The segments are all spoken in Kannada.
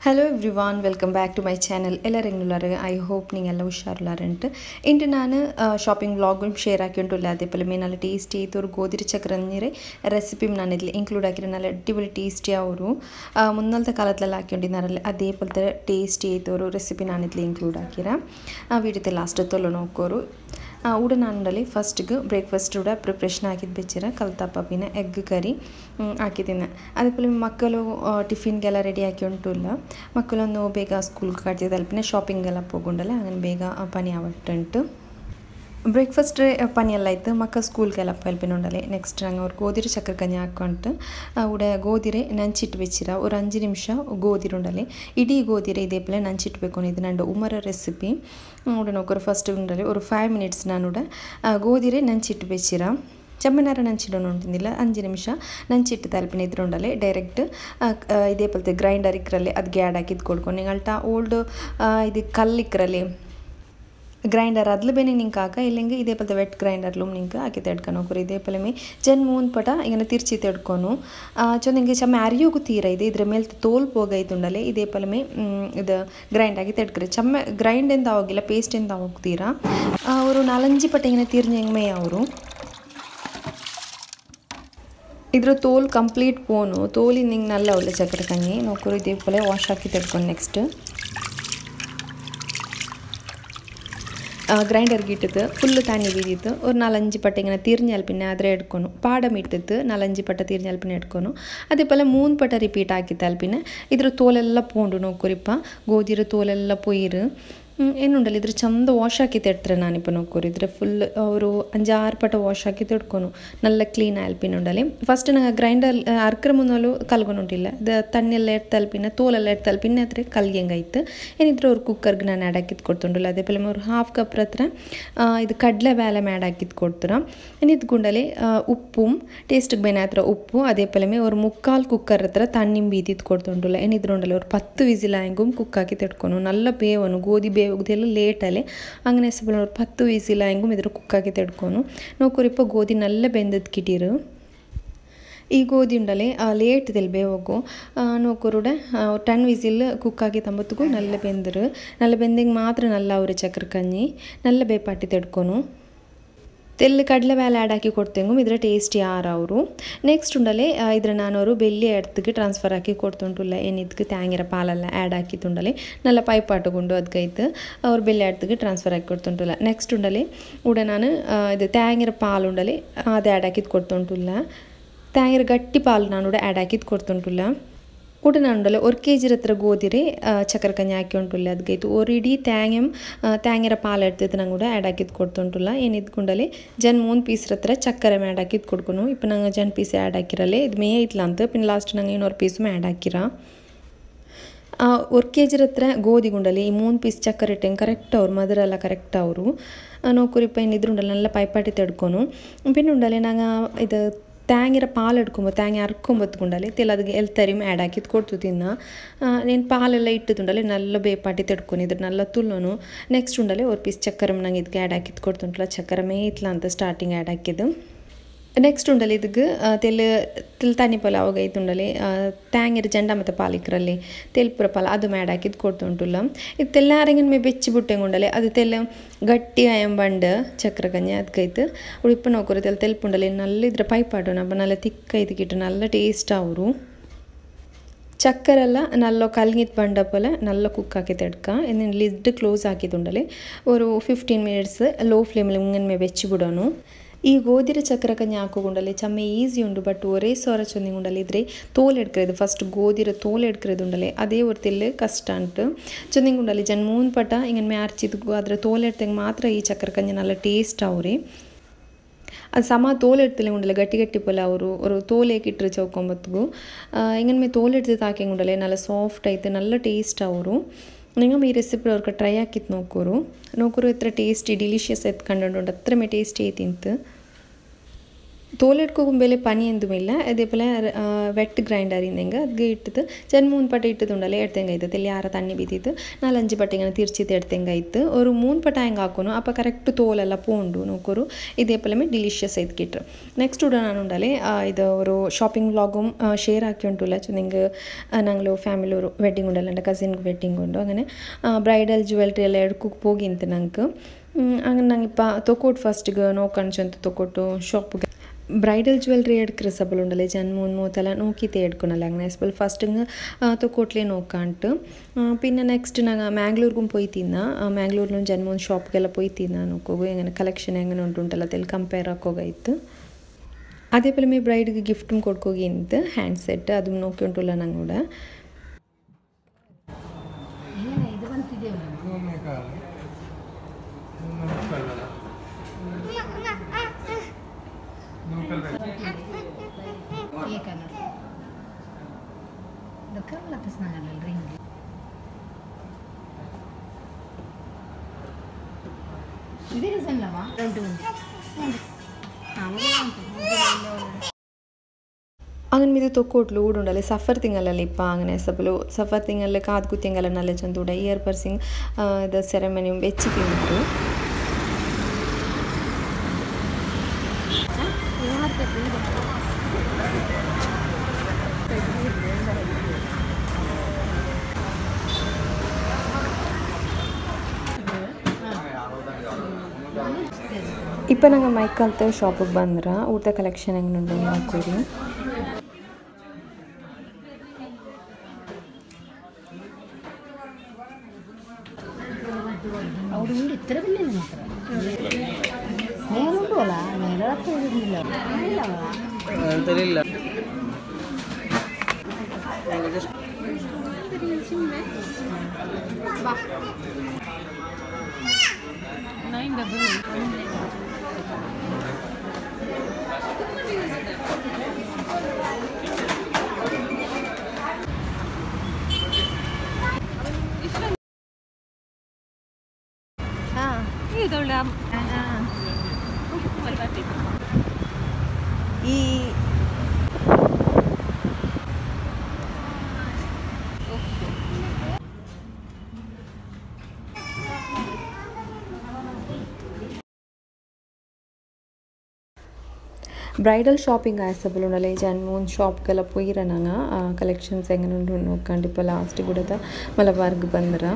Hello everyone, welcome back to my channel. I hope you all ಹುಷಾರಿಲ್ಲಾರಂತ. ಇಂದು ನಾನು ಶಾಪಿಂಗ್ ವ್ಲಾಗ್ ಶೇರ್ ಹಾಕಿಂಟುಲ್ಲ ಅದೆಪ್ಪಲೆ ಮೇನಲ್ಲ ಟೇಸ್ಟಿ ಐತೋರು ಗೋಧಿರ ಚಕ್ರನ್ನಿರೆ ರೆಸಿಪಿ ನಾನು ಇಲ್ಲಿ ಇನ್ಕ್ಲೂಡ್ ಹಾಕಿರೋ നല്ല ಅಡಿಪೊಳಿ ಟೇಸ್ಟಿ ಅವರು ಮುನ್ನಲ್ತ ಕಾಲತ್ಲೆಲ್ಲ ಹಾಕೊಂಡಿದ್ದಾರಲ್ಲ ಅದೇ ಪಲ್ತೆ ಟೇಸ್ಟಿ ಐತೋರು ರೆಸಿಪಿ ನಾನು ಇಲ್ಲಿ ಇನ್ಕ್ಲೂಡ್ ಹಾಕಿರ ಆ ವಿಡಿಯೋತೆ ಲಾಸ್ಟ್ ತೊಲ್ಲ ನೋಕೋರು ಊಟ ನಾನಲ್ಲಿ ಫಸ್ಟ್ಗೆ ಬ್ರೇಕ್ಫಾಸ್ಟ್ ಊಟ ಪ್ರಿಪ್ರೇಷನ್ ಹಾಕಿದ್ದು ಬೆಚ್ಚಿರ ಕಲ್ತಪ್ಪ ಪಿನ ಎಗ್ ಕರಿ ಹಾಕಿದ್ದೀನಿ ಅದಕ್ಕೆ ಮಕ್ಕಳು ಟಿಫಿನ್ಗೆಲ್ಲ ರೆಡಿ ಹಾಕಿ ಉಂಟುಲ್ಲ ಮಕ್ಕಳೊಂದು ಬೇಗ ಸ್ಕೂಲ್ಗೆ ಕಟ್ತಿದ್ದು ಅಲ್ಪಿನ ಶಾಪಿಂಗೆಲ್ಲ ಹೋಗುಂಡಲ್ಲ ಹಂಗೆ ಬೇಗ ಪನಿ ಆವಟ್ಟುಂಟು ಬ್ರೇಕ್ಫಾಸ್ಟ್ ಪನಿ ಎಲ್ಲ ಆಯ್ತು ಮಕ್ಕ ಸ್ಕೂಲ್ಗೆಲ್ಲ ಪಲ್ಪಿನ ಉಂಡಲೆ ನೆಕ್ಸ್ಟ್ ನಂಗೆ ಅವ್ರು ಗೋಧಿರ ಚಕ್ರ ಕഞ്ഞಿ ಹಾಕ್ಕೊಂಟ್ಟು ಉಡ ಗೋಧಿರೆ ನಂಚಿಟ್ಟು ಬೆಚ್ಚಿರ ಒಂದು 5 ನಿಮಿಷ ಗೋಧಿರ ಉಂಡಲೆ ಇಡೀ ಗೋಧಿರೆ ಇದೇ ಪಲೆ ನಂಚಿಟ್ಬೇಕು ಇದು ನಂದು ಉಮರ ರೆಸಿಪಿ ಉಡ ನೋಕರು ಫಸ್ಟ್ ಉಂಡಲೆ ಒಂದು 5 ಮಿನಿಟ್ಸ್ ನಾನು ಉಡ ಗೋಧಿರೆ ನಂಚಿಟ್ಟು ಬೆಚ್ಚಿರ ಚಮ್ಮನಾರ ನಂಚಿಡೋನು ಉಂಟಿಂದಿಲ್ಲ 5 ನಿಮಿಷ ನಂಚಿಟ್ಟು ತಲುಪಿನ ಇದ್ರುಂಡಲೆ ಡೈರೆಕ್ಟ್ ಇದೇ ಪಲ್ತೆ ಗ್ರೈಂಡರ್ ಇಕ್ಕರಲ್ಲಿ ಅದಕ್ಕೆ ಆ್ಯಡ್ ಹಾಕಿದ್ದು ಕೊಡ್ಕೊಂಡು ನಿಂಗಲ್ಟ ಓಲ್ಡ್ ಇದು ಕಲ್ಲಿಕ್ಕರಲ್ಲಿ ಗ್ರೈಂಡರ್ ಅದ್ಲು ಬೇನೆ ನಿಂಗೆ ಹಾಕ ಇಲ್ಲಂಗೆ ಇದೇ ಪಲ್ತೆ ವೆಟ್ ಗ್ರೈಂಡರ್ಲು ನಿಂಗೆ ಹಾಕಿ ತೆಡ್ಕೊಂಡು ಹೋಗ್ರಿ ಇದೇ ಪಲೆ ಮೇ ಜನ್ ಮೂನ್ ಪಟ ಈಗ ತಿರ್ಚಿ ತೆಡ್ಕೊನು ನಿಂಗೆ ಚಮ್ಮ ಅರಿಯೋಗು ತೀರ ಇದೆ ಇದ್ರ ಮೇಲೆ ತೋಲ್ ಹೋಗೈತುಂಡಲೆ ಇದೇ ಪಲೆ ಮೇ ಇದು ಗ್ರೈಂಡ್ ಆಗಿ ತೆಡ್ಕ್ರಿ ಚಮ್ಮ ಗ್ರೈಂಡ್ ಎಂತ ಹೋಗಿಲ್ಲ ಪೇಸ್ಟ್ ಎಂತ ಹೋಗ್ತೀರಾ ಅವರು 4-5 ಪಟ ಈಗ ತೀರ್ನಂಗೆ ಮೇ ಅವರು ಇದ್ರ ತೋಲ್ ಕಂಪ್ಲೀಟ್ ಪೋನು ತೋಲಿಂದ ಹಿಂಗೆ ನಲ್ಲ ಒಳ್ಳೆ ಚಕ್ರ ಕಣ್ಣಿ ನೋಕರು ಇದೇ ಪಲೆ ವಾಶ್ ಹಾಕಿ ತೆಡ್ಕೊಂಡು ನೆಕ್ಸ್ಟ್ ಗ್ರೈಂಡರ್ಗೆ ಇಟ್ಟಿದ್ದು ಫುಲ್ಲು ತಾನಿ ಬೀದಿತ್ತು ಒಂದು 4-5 ಪಟ್ಟ ಹಿಂಗೆ ತೀರ್ನಿ ಅಲ್ಪಿನ ಆದರೆ ಇಟ್ಕೊನು ಪಾಡಮ್ ಇಟ್ಟಿತ್ತು 4-5 ಪಟ್ಟ ತೀರ್ನಿ ಅಲ್ಪಿನ ಇಟ್ಕೊನು ಅದೇ ಪಲ್ಲ 3 ಪಟ್ಟ ರಿಪೀಟ್ ಹಾಕಿತ್ತು ಅಲ್ಪಿನ ಇದ್ರ ತೋಲೆಲ್ಲ ಪೋಂಡು ನೋಕುರಿಪ್ಪ ಗೋಧಿರ ತೋಲೆಲ್ಲ ಪೊಯ್ಯಿರು ಏನುಂಡಲ್ಲ ಇದ್ರ ಚಂದ ವಾಶ್ ಹಾಕಿ ತೆಡ್ತಾರೆ ನಾನಿಪ್ಪ ನೋಕೋರು ಇದ್ರೆ ಫುಲ್ ಅವರು 5-6 ಪಟ ವಾಶ್ ಹಾಕಿ ತೆಡ್ಕೊನು ನಲ್ಲ ಕ್ಲೀನ್ ಆಲ್ಪಿನ ಉಂಡಲೆ ಫಸ್ಟ್ ನಂಗೆ ಗ್ರೈಂಡರ್ ಅರ್ಕ್ರ ಮುನ್ನಲು ಕಲ್ಗೊನುಂಟಿಲ್ಲ ಇದು ತಣ್ಣೆಲ್ಲ ಎಡ್ತಲ್ಪಿನ ತೋಲೆಲ್ಲ ಎಡ್ತಲ್ಪಿನ ಹತ್ರ ಕಲ್ಗೆಂಗಾಯ್ತು ಏನಿದ್ರು ಅವ್ರು ಕುಕ್ಕರ್ಗೆ ನಾನು ಆ್ಯಡ್ ಹಾಕಿದ್ದು ಕೊಡ್ತುಂಡಲ್ಲ ಅದೇ ಪಲೆ ಅವ್ರು ಹಾಫ್ ಕಪ್ ಹತ್ರ ಇದು ಕಡಲೆ ಬೇಳೆ ಮ್ಯಾಡ್ ಹಾಕಿದ್ದು ಕೊಡ್ತಾರೆ ಏನಿದ್ದು ಗುಂಡಲೆ ಉಪ್ಪು ಟೇಸ್ಟಿಗೆ ಬೇನೆ ಹತ್ರ ಉಪ್ಪು ಅದೇ ಪಲೆ ಅವ್ರು 3/4 ಕುಕ್ಕರ್ ಹತ್ರ ತಣ್ಣಿಂಬ ಬೀದಿದ್ದು ಕೊಡ್ತುಂಡಲ್ಲ ಏನಿದ್ರು ಉಂಡಲ್ಲ ಅವ್ರು 10 ವಿಸಿಲ್ ಆಯಂಗೂ ಕುಕ್ ಹಾಕಿ ತೆಡ್ಕೊನು ನಲ್ಲ ಬೇವನು ಗೋಧಿ ಬೇವುದೆಲ್ಲ ಲೇಟಲ್ಲಿ ಹಂಗನೆ ಸಬಲ್ 10 ವಿಸಿಲ್ ಆಯಂಗೂ ಇದ್ರ ಕುಕ್ ಹಾಕಿ ತೆಡ್ಕೊನು ನೋಕುರಿಪ್ಪ ಗೋಧಿ ನಲ್ಲ ಬೆಂದದ್ದು ಕಿಟೀರು ಈ ಗೋಧಿ ಉಂಡಲೆ ಲೇಟ್ದಲ್ಲಿ ಬೇವೋಗು ನೋಕುರುಡೆ 10 ವಿಸಿಲ್ ಕುಕ್ ಆಗಿ ತಂಬತ್ತಿಗೂ ನಲ್ಲ ಬೆಂದರು ನಲ್ಲ ಬೆಂದಂಗೆ ಮಾತ್ರ ನಲ್ಲ ಅವ್ರೆ ಚಕ್ರ ಕഞ്ഞಿ ನಲ್ಲ ಬೇಪಾಟಿ ತೆಡ್ಕೊನು ತೆಲ್ಲು ಕಡಲೆ ಬೇಳೆ ಆ್ಯಡ್ ಹಾಕಿ ಕೊಡ್ತೇಂಗು ಇದ್ರ ಟೇಸ್ಟಿ ಯಾರು ಅವರು ನೆಕ್ಸ್ಟ್ ಉಂಡಲೆ ಇದ್ರ ನಾನವರು ಬೆಳ್ಳಿ ಎಡ್ತಿಗೆ ಟ್ರಾನ್ಸ್ಫರ್ ಹಾಕಿ ಕೊಡ್ತುಂಟುಲ್ಲ ಏನಿದ್ಕೆ ತ್ಯಾಂಗಿರ ಪಾಲೆಲ್ಲ ಆ್ಯಡ್ ಹಾಕಿತ್ತುಂಡಲೆ ನಲ್ಲ ಪೈಪಾಟುಗುಂಡು ಅದಕ್ಕೈತು ಅವ್ರು ಬೆಳ್ಳಿ ಎಡ್ತಿಗೆ ಟ್ರಾನ್ಸ್ಫರ್ ಹಾಕಿ ಕೊಡ್ತುಂಟುಲ್ಲ ನೆಕ್ಸ್ಟ್ ಉಂಡಲೆ ಉಡ ನಾನು ಇದು ತ್ಯಾಂಗಿರ ಪಾಲು ಉಂಡಲೆ ಅದು ಆ್ಯಡ್ ಹಾಕಿದ್ದು ಕೊಡ್ತುಂಟುಲ್ಲ ತ್ಯಾಂಗಿರ ಗಟ್ಟಿ ಪಾಲು ನಾನು ಕೂಡ ಆ್ಯಡ್ ಹಾಕಿದ್ದು ಕೊಡ್ತುಂಟುಲ್ಲ ಊಟ ನಾನುಂಡಲ್ಲ 1 kg ಹತ್ರ ಗೋಧಿರೆ ಚಕ್ರ ಕഞ്ഞಿ ಹಾಕಿ ಉಂಟುಲ್ಲ ಅದಕ್ಕೈತು ಒರಿಡಿ ತ್ಯಾಂಗಿರ ಪಾಲು ಎಡ್ತೈತೆ ನಂಗೆ ಕೂಡ ಆ್ಯಡ್ ಹಾಕಿದ್ದು ಕೊಡ್ತುಂಟುಲ್ಲ ಏನಿದ್ಕೊಂಡಲೆ ಜನ್ 3 ಪೀಸ್ ಹತ್ರ ಚಕ್ಕರೆ ಆ್ಯಡ್ ಹಾಕಿದ್ದು ಕೊಡ್ಕೊನು ಇಪ್ಪ ನಂಗೆ ಜನ್ ಪೀಸ್ ಆ್ಯಡ್ ಹಾಕಿರಲ್ಲೇ ಇದು ಮೇ ಐತ್ಲ ಅಂತ ಪಿನ್ ಲಾಸ್ಟ್ ನಂಗೆ 200 ಪೀಸು ಆ್ಯಡ್ ಹಾಕಿರ 1 kg ಹತ್ರ ಗೋಧಿ ಗುಂಡಲಿ ಈ 3 ಪೀಸ್ ಚಕ್ಕರೆ ಇಟ್ಟಂಗೆ ಕರೆಕ್ಟ್ ಅವ್ರು ಮದರೆಲ್ಲ ಕರೆಕ್ಟ್ ಅವರು ನೋಕುರಿಪ್ಪ ಏನಿದ್ರು ಉಂಡಲ್ಲ നല്ല ಪೈಪಾಟಿ ತೆಡ್ಕೊನು ಪಿನ್ ಉಂಡಲೆ ನಂಗೆ ಇದು ತ್ಯಾಂಗಿರ ಪಾಲು ಇಟ್ಕೊಂಬ ತ್ಯಾಂಗಿ ಅರ್ಕೊಂಬತ್ಕೊಂಡಲ್ಲಿ ಅದಕ್ಕೆ ಎಲ್ತರಿಮ್ ಆ್ಯಡ್ ಹಾಕಿದ್ದು ಕೊಡ್ತು ತಿನ್ನ ನೀನು ಪಾಲೆಲ್ಲ ಇಟ್ಟುಂಡಲೆ ನಲ್ಲ ಬೇಪಾಟಿ ತೆಡ್ಕೊಂಡಿದ್ರು ನಲ್ಲ ತುಲ್ಲೋನು ನೆಕ್ಸ್ಟ್ ಉಂಡಲೆ 1 ಪೀಸ್ ಚಕ್ಕರೆ ನಂಗೆ ಇದಕ್ಕೆ ಆ್ಯಡ್ ಹಾಕಿದ್ದು ಕೊಡ್ತುಂಟಲ್ಲ ಚಕ್ಕರೆ ಮೇಯ್ತ್ಲ ಅಂತ ಸ್ಟಾರ್ಟಿಂಗ್ ಆ್ಯಡ್ ಹಾಕಿದ್ದು ನೆಕ್ಸ್ಟ್ ಉಂಡಲೆ ಇದಕ್ಕೆ ತೆಲ್ ತನಿ ಪಾಲು ಅವಾಗ ಐತುಂಡಲೆ ತ್ಯಾಂಗಿರ ಜಂಡ ಮತ್ತು ಪಾಲಿಕ್ರಲ್ಲಿ ತೆಲ್ಪುರ ಪಾಲು ಅದು ಮ್ಯಾಡ್ ಹಾಕಿದ್ದು ಕೊಡ್ತುಂಟುಲ್ಲ ಇದು ತೆಲ್ಲಾರಂಗಿನ ಮೇ ಬೆಚ್ಚಿ ಬಿಟ್ಟಂಗುಂಡಲೆ ಅದು ತೆಲ್ಲ ಗಟ್ಟಿ ಎಂಬಂಡು ಚಕ್ರ ಕഞ്ഞಿ ಅದಕ್ಕೈತು ಉಳಿಪ್ಪ ನೋಕರು ತೆಲ್ಪುಂಡಲೆ ನಲ್ಲ ಇದ್ರ ಪೈಪಾಡು ನಮ್ಮ ನಲ್ಲ ತಿಕ್ಕೈತಿಕಿಟ್ಟು ನಲ್ಲ ಟೇಸ್ಟ್ ಅವರು ಚಕ್ಕರೆಲ್ಲ ನಲ್ಲ ಕಲ್ಗಿತ್ ಬಂಡಪಲ ನಲ್ಲ ಕುಕ್ ಹಾಕಿ ತೆಡ್ಕ ಇನ್ನು ಲಿಡ್ ಕ್ಲೋಸ್ ಹಾಕಿದುಂಡಲೆ ಒಂದು 15 ಮಿನಿಟ್ಸ್ ಲೋ ಫ್ಲೇಮಲ್ಲಿ ಮುಂಗಿನ ಮೇ ಬೆಚ್ಚಿ ಬಿಡೋನು ಈ ಗೋಧಿರ ಚಕ್ರ ಕഞ്ഞಿ ಹಾಕೋಗುಂಡಲ್ಲಿ ಚಮ್ಮ ಈಸಿ ಉಂಡು ಬಟ್ ಒರೇ ಸೋರ ಚೊಂದಿಂಗುಂಡಲ್ಲಿ ಇದ್ರೆ ತೋಲ್ ಎಡ್ಕ್ರೆದು ಫಸ್ಟ್ ಗೋಧಿರ ತೋಲ್ ಎಡ್ಕ್ರೆದು ಉಂಡಲೆ ಅದೇ ಹೊರ್ತಿಲ್ಲ ಕಷ್ಟ ಅಂಟು ಚೊಂದಿಂಗುಂಡಲ್ಲಿ ಜನ್ 3 ಪಟ ಹಿಂಗೆ ಮ್ಯಾರ್ಚಿದ್ಗೂ ಅದರ ತೋಲ್ ಎಡ್ತಂಗೆ ಮಾತ್ರ ಈ ಚಕ್ರ ಕഞ്ഞಿ ನಲ್ಲ ಟೇಸ್ಟ್ ಅವ್ರಿ ಅದು ಸಮ ತೋಲ್ ಇಡ್ತಿಲ್ಲ ಉಂಡಲೆ ಗಟ್ಟಿ ಗಟ್ಟಿ ಪೊಲ ಅವರು ತೋಲೇಕೆ ಇಟ್ಟರೆ ಚೌಕೊಂಬತ್ಗೂ ಹಿಂಗನ್ ಮೇ ತೋಲ್ ಇಡ್ತಿದ್ದು ಹಾಕಿ ಉಂಡಲೆ ನಲ್ಲ ಸಾಫ್ಟ್ ಐತೆ ನಲ್ಲ ಟೇಸ್ಟ್ ಅವರು ನಿಂಗೆ ಈ ರೆಸಿಪಿ ಅವ್ರಿಗೆ ಟ್ರೈ ಹಾಕಿತ್ತು ನೋಕೂರು ಹತ್ರ ಟೇಸ್ಟಿ ಡಿಲಿಷಿಯಸ್ ಆಯ್ತು ಕಂಡು ಹತ್ರ ಮೇ ಟೇಸ್ಟಿ ಐತಿಂತು തോലെടുക്കുമ്പോൾ പനി എന്തുമില്ല അതേപോലെ വെട്ട് ഗ്രൈൻഡർ ഇന്നെങ്കിൽ അത് ഇട്ടിട്ട് ചെന്ന് 3 പട്ട ഇട്ടതുണ്ടല്ലേ എടുത്തെങ്കൈത്ത് തെല്ലിയാറ തണ്ണി ബീത്തിട്ട് 4-5 പട്ട ഇങ്ങനെ തിരിച്ചിട്ട് എടുത്തെങ്കൈത്ത് ഒരു 3 പട്ട ಹೆಂಗೆ ಹಾಕೋನು ಅಪ್ಪ ಕರೆಕ್ಟ್ ತೋಲೆಲ್ಲ ಪೋಂಡು ನೋಕೋರು ಇದೇಪಲಮೆ ಡಿಲಿಷಿಯಸ್ ಐತ್ ಕಿಟ್ರು ನೆಕ್ಸ್ಟ್ ಉಡ ನಾನು ಉಂಡಲೆ ಇದು ഒരു ഷോപ്പിംഗ് വ്ളോഗും ഷെയർ ആക്കി ഉണ്ടല്ല നിങ്ങൾക്ക് ഞങ്ങൾ ഫാമിലി ഒരു വെഡിങ് ഉണ്ടല്ലോ എൻ്റെ കസിൻ വെഡിങ് ഉണ്ട് അങ്ങനെ ബ്രൈഡൽ ജ്യുവലറി ಎಲ್ಲ എടുക്കുക പോಗಿಂತ ನಂಗೆ അങ്ങനെ ഞങ്ങിപ്പോൾ ತೊಕೊಟ್ಟು ಫಸ್ಟ್ಗೆ ನೋಕಂಚಂತ ತೊಕೊಟ್ಟು ഷോപ്പിಗೆ ಬ್ರೈಡಲ್ ಜ್ಯುವೆಲ್ರಿ എടുക്കുന്ന സബലുണ്ടല്ലേ ഞാൻ 3 നോക്കിയിട്ട് എടുക്കണല്ലോ അങ്ങനെ എസ്പെൽ ഫസ്റ്റ് തൊക്കോട്ടിലേ നോക്കാണ്ട് പിന്നെ നെക്സ്റ്റ് ഞങ്ങൾ മാംഗ്ലൂർക്കും പോയി തിന്ന മാംഗ്ലൂരിലും ഞാൻ 3 ഷോപ്പിಗೆಲ್ಲ പോയി ತಿನ್ನ ನೋಕೋಗು എങ്ങനെ കളക്ഷൻ എങ്ങനെ ಉಂಟುಂಟಲ್ಲ ತೆಲ್ ಕಂಪೇರ್ ಹಾಕೋಗಾಯ್ತು അതേപോലെ മേ ബ്രൈഡിಗೆ ಗಿಫ್റ്റും കൊടുക്കുകയുണ്ട് ഹാൻഡ് സെറ്റ് അതും നോക്കി ಉಂಟುಲ್ಲ ನಂಗೂടെ അങ്ങനെ ഇത് തൊക്കോട്ടിൽ ഊടുണ്ടല്ലേ സഫർ തിങ്ങലല്ലേ ഇപ്പം അങ്ങനെ സഫർ തിങ്ങലിൽ കാത് കുത്തിയെങ്കല്ല നല്ല ചന്തൂടെ ഇയർ പർസിങ് ഇത് സെറമണിയും വെച്ച് തിന്നിട്ടു ഇപ്പം ഞങ്ങൾ മൈക്കാലത്തെ ഷോപ്പിಗೆ ಬಂದ್ರೆ ಊಟದ ಕಲೆಕ್ಷನ್ ಹೆಂಗೆ ಉಂಟು ನೋಡ್ಕೊರಿ ഈ ಬ್ರೈಡಲ್ ಶಾಪಿಂಗ್ ಆಯ್ಸಬಲುಂಡಲ್ಲ ಈ ಜನ 3 ಶಾಪ್ಗೆಲ್ಲ ಪೋಯಿರ ನಂಗೆ ಕಲೆಕ್ಷನ್ಸ್ ಹೆಂಗೆ ಉಂಟು ನೋಡ್ಕೊಂಡು ഇപ്പോൾ ಲಾಸ್ಟ್ ಕೂಡ ಮಲಬಾರ್ಗೆ ಬಂದ್ರೆ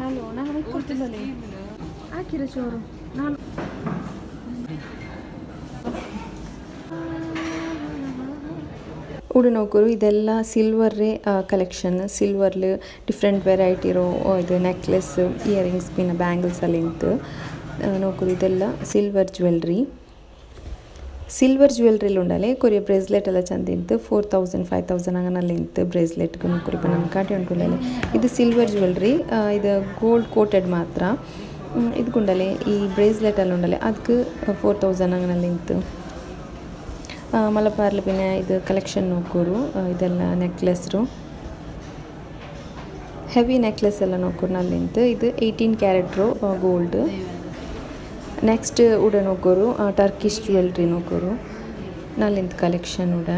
ಹಲೋ ನಾನು ಕೊಡ್ತಿದ್ದಲ್ಲ ಹಾಕಿರ ಚೋರು ನಾನು ಊಡ ನೋಕರು ಇದೆಲ್ಲ ಸಿಲ್ವರ್ರೇ ಕಲೆಕ್ಷನ್ ಸಿಲ್ವರ್ಲು ಡಿಫ್ರೆಂಟ್ ವೆರೈಟಿ ಇರೋ ಇದು ನೆಕ್ಲೆಸ್ ಇಯರಿಂಗ್ಸ್ ಪಿನ್ನ ಬ್ಯಾಂಗಲ್ಸ್ ಅಲ್ಲಿ ಇಂತು ನೋಕರು ಇದೆಲ್ಲ ಸಿಲ್ವರ್ ಜ್ಯುವೆಲ್ರಿಲಿ ಉಂಡಲೆ ಕೊರಿಯ ಬ್ರೇಸ್ಲೆಟ್ ಎಲ್ಲ ಚಂದ ಇಂತು 4000-5000 അങ്ങനെಲ್ಲ ಇಂತು ಬ್ರೇಸ್ಲೆಟ್ಗೆ ನೋಕರು ಇಪ್ಪ ನಮ್ಮ ಕಾಟಿ ಉಂಟುಳ್ಳಲೆ ಇದು ಸಿಲ್ವರ್ ಜ್ಯುವೆಲ್ರಿ ಇದು ಗೋಲ್ಡ್ ಕೋಟೆಡ್ ಮಾತ್ರ ಇದಕ್ಕುಂಡಲೆ ಈ ಬ್ರೇಸ್ಲೆಟ್ ಎಲ್ಲ ಉಂಡಲೆ ಅದಕ್ಕೆ 4000 അങ്ങനെಲ್ಲ ಇಂತು ಮಲಬಾರ್ಲು ಪಿನ್ನ ಇದು ಕಲೆಕ್ಷನ್ ನೋಕೋರು ಇದೆಲ್ಲ ನೆಕ್ಲೆಸ್ರು ಹೆವಿ ನೆಕ್ಲೆಸ್ ಎಲ್ಲ ನೋಕೋರು ನಲ್ಲಿಂತು ಇದು 18 ಕ್ಯಾರೆಟ್ರು ಗೋಲ್ಡ್ ನೆಕ್ಸ್ಟ್ ಉಡ ನೋಕೋರು ಟರ್ಕಿಶ್ ಜ್ಯುವೆಲ್ರಿ ನೋಕೋರು ನಲ್ಲಿಂತ ಕಲೆಕ್ಷನ್ ಉಡ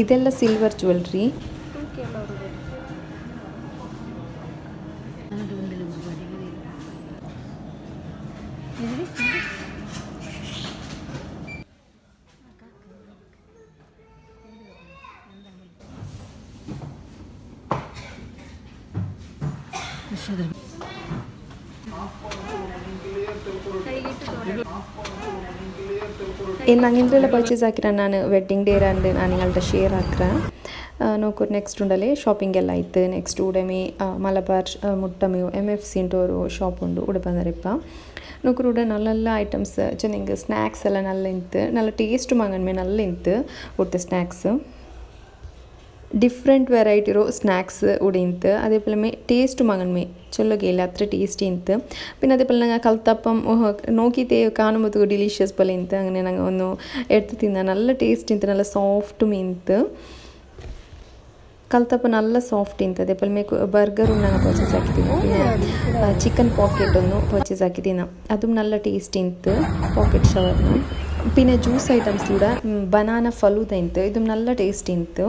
ಇದೆಲ್ಲ ಸಿಲ್ವರ್ ಜ್ಯುವೆಲ್ರಿ ನಂಗೆ ಇಂದ್ರೆಲ್ಲ ಪರ್ಚೇಸ್ ಹಾಕಿರ ನಾನು ವೆಡ್ಡಿಂಗ್ ಡೇ ಅಂದು ನಾನು ನಿങ്ങളുടെ ಶೇರ್ ಹಾಕ್ರೆ ನೋಕೂರು ನೆಕ್ಸ್ಟ್ ಉಂಡಲೆ ಶಾಪಿಂಗ್ ಎಲ್ಲ ಇತ್ತು. ನೆಕ್ಸ್ಟ್ ಉಡಮಿ ಮಲಬಾರ್ ಮುಟ್ಟಮಿ MFC ಇಂಟೋರು ಶಾಪ್ ಉಂಡು ಉಡ ಬಂದರಿಪ್ಪ. ನೋಕೂರು ಉಡ ನಲ್ಲ ಐಟಮ್ಸ್ ಚೆನ್ನಿಂಗ್ ಸ್ನ್ಯಾಕ್ಸ್ ಎಲ್ಲ ನಲ್ಲ ಇಂತು ನಲ್ಲ ಟೇಸ್ಟ್ ಮಂಗನ್ಮೆ ನಲ್ಲ ಇಂತು ಉಡ್ತ ಸ್ನ್ಯಾಕ್ಸ್ ಡಿಫ್ರೆಂಟ್ ವೆರೈಟಿ ಇರೋ ಸ್ನ್ಯಾಕ್ಸ್ ಉಡಿಂತು അതേപോലെ ടേസ്റ്റ് മങ്ങന്മേ ചൊല്ലുകയില്ല അത്ര ടേസ്റ്റി ഇന്ന് പിന്നെ അതേപോലെ ഞങ്ങൾ കൽത്തപ്പം നോക്കിയിട്ട് കാണുമ്പോൾ ഡിലീഷ്യസ് പോലെ ഇന്ന് അങ്ങനെ ഞങ്ങൾ ഒന്ന് എടുത്ത് തിന്നാൻ നല്ല ടേസ്റ്റ് ഇന്ന് നല്ല സോഫ്റ്റും ഇന്ന് ಕಲ್ತಪ್ಪ നല്ല ಸಾಫ್ಟ್ ಇಂತ അതേപോലെ ಮೇಕು ಬರ್ಗರು ನಾನು ಪರ್ಚೇಸ್ ಹಾಕಿದ್ದೀನಿ പിന്നെ ചിക്കൻ പോക്കറ്റ് ഒന്ന് പർച്ചേസ് ആക്കിದ್ದೀನಿ അതും നല്ല ടേസ്റ്റ് ಇಂತು പോക്കറ്റ് ഷവർമ പിന്നെ ജ്യൂസ് ಐಟಮ್ಸ್ ಕೂಡ ಬನಾನಾ ಫಲೂದಾ ಇಂತು ಇದು നല്ല ಟೇಸ್ಟ್ ಇಂತು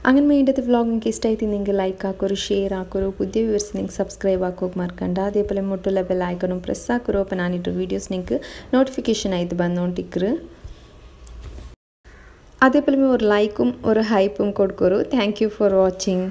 അങ്ങനെ വേണ്ടത് വ്ളോഗ് നിങ്ങൾക്ക് ഇഷ്ടമായിട്ട് നിങ്ങൾ ലൈക്ക് ആക്കൊരു ഷെയർ ആക്കൊരു പുതിയ വ്യൂവേഴ്സ് നിങ്ങൾക്ക് സബ്സ്ക്രൈബ് ആക്കുക മറക്കണ്ട അതേപോലെ മുട്ടുള്ള ബെൽ ഐക്കണും പ്രസ് ആക്കൊരു അപ്പോൾ ഞാനിട്ട് വീഡിയോസ് നിങ്ങൾക്ക് നോട്ടിഫിക്കേഷൻ ആയിട്ട് ಬಂದോണ്ടിരിക്കರು അതേപോലെ ഒരു ലൈക്കും ഒരു ഹൈപ്പും കൊടുക്കൊരു താങ്ക് യു ഫോർ വാച്ചിങ്.